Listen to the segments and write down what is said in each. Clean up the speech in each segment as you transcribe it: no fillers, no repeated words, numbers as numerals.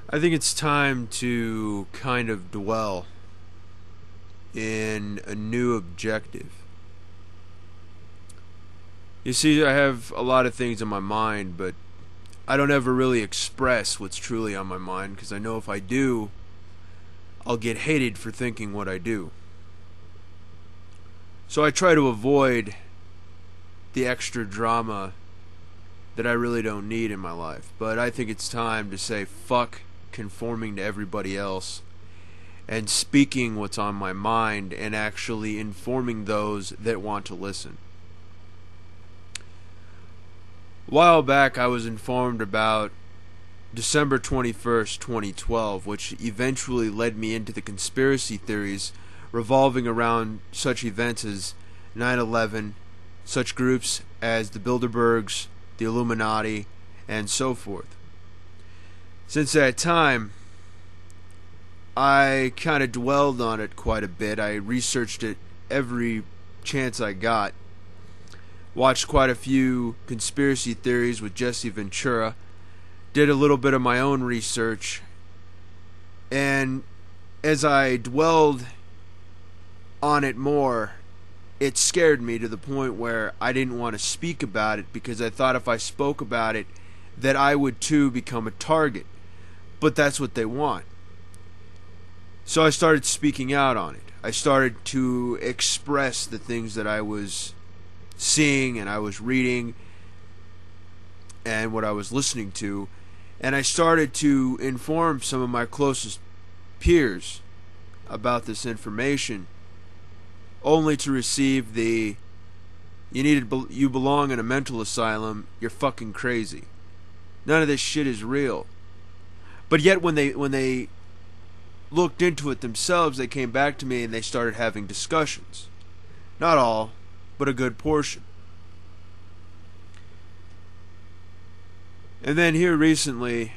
I think it's time to kind of dwell in a new objective. You see, I have a lot of things on my mind, but I don't ever really express what's truly on my mind because I know if I do, I'll get hated for thinking what I do. So I try to avoid the extra drama that I really don't need in my life. But I think it's time to say fuck conforming to everybody else and speaking what's on my mind and actually informing those that want to listen. A while back I was informed about December 21st, 2012, which eventually led me into the conspiracy theories revolving around such events as 9/11, such groups as the Bilderbergs, the Illuminati, and so forth. Since that time, I kind of dwelled on it quite a bit. I researched it every chance I got. Watched quite a few conspiracy theories with Jesse Ventura. Did a little bit of my own research. And as I dwelled on it more, it scared me to the point where I didn't want to speak about it because I thought if I spoke about it that I would too become a target. But that's what they want. So I started speaking out on it. I started to express the things that I was seeing and I was reading and what I was listening to. And I started to inform some of my closest peers about this information, only to receive the you belong in a mental asylum, you're fucking crazy. None of this shit is real. But yet when they looked into it themselves, they came back to me and they started having discussions. Not all, but a good portion. And then here recently,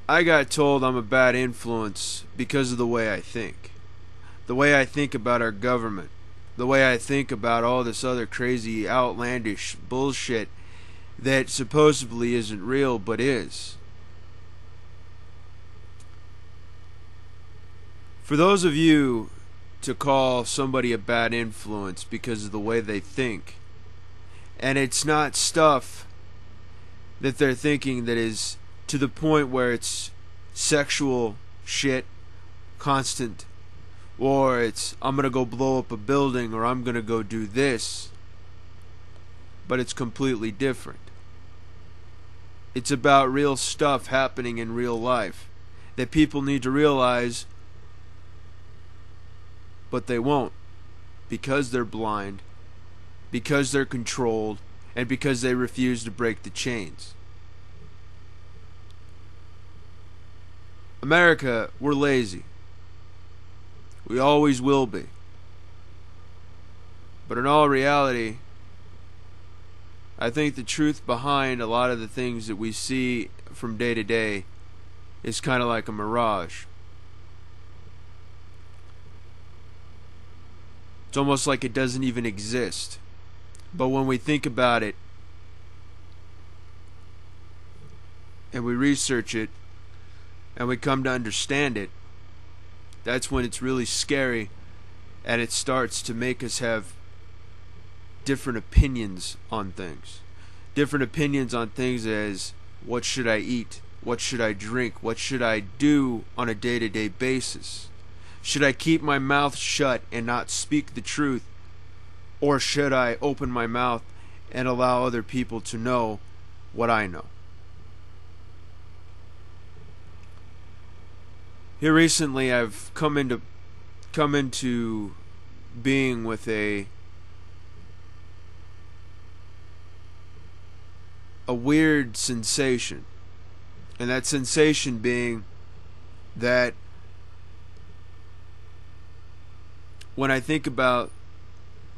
I got told I'm a bad influence because of the way I think. The way I think about our government. The way I think about all this other crazy, outlandish bullshit that supposedly isn't real but is. For those of you to call somebody a bad influence because of the way they think, and it's not stuff that they're thinking that is to the point where it's sexual shit, constant, or it's I'm gonna go blow up a building or I'm gonna go do this, but it's completely different. It's about real stuff happening in real life that people need to realize, but they won't because they're blind, because they're controlled, and because they refuse to break the chains. America, we're lazy. We always will be. But in all reality, I think the truth behind a lot of the things that we see from day to day is kind of like a mirage. It's almost like it doesn't even exist. But when we think about it and we research it and we come to understand it, that's when it's really scary and it starts to make us have different opinions on things. Different opinions on things as what should I eat? What should I drink? What should I do on a day-to-day basis? Should I keep my mouth shut and not speak the truth? Or should I open my mouth and allow other people to know what I know? Here recently I've come into being with a weird sensation. And that sensation being that when I think about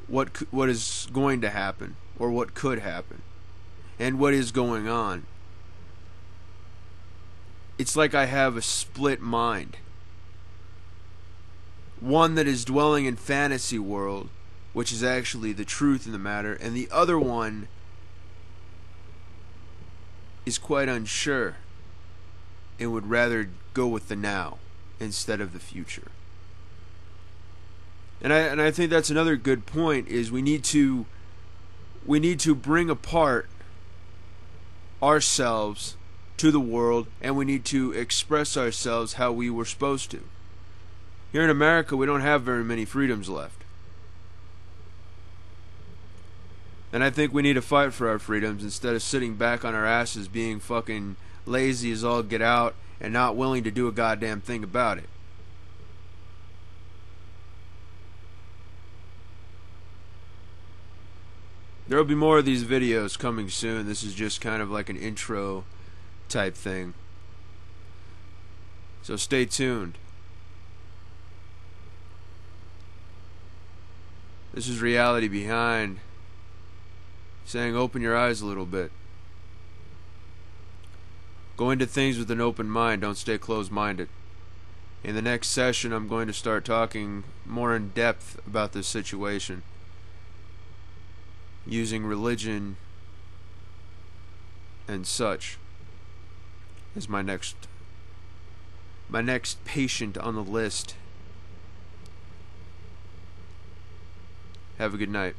what is going to happen or what could happen and what is going on, it's like I have a split mind. One that is dwelling in fantasy world, which is actually the truth in the matter, and the other one is quite unsure and would rather go with the now instead of the future. And I think that's another good point, is we need to bring apart ourselves to the world, and we need to express ourselves how we were supposed to. Here in America, we don't have very many freedoms left. And I think we need to fight for our freedoms instead of sitting back on our asses being fucking lazy as all get out and not willing to do a goddamn thing about it. There will be more of these videos coming soon. This is just kind of like an intro type thing. So stay tuned. This is Reality Behind, saying open your eyes a little bit. Go into things with an open mind. Don't stay closed-minded. In the next session, I'm going to start talking more in depth about this situation, using religion and such as my next patient on the list. Have a good night.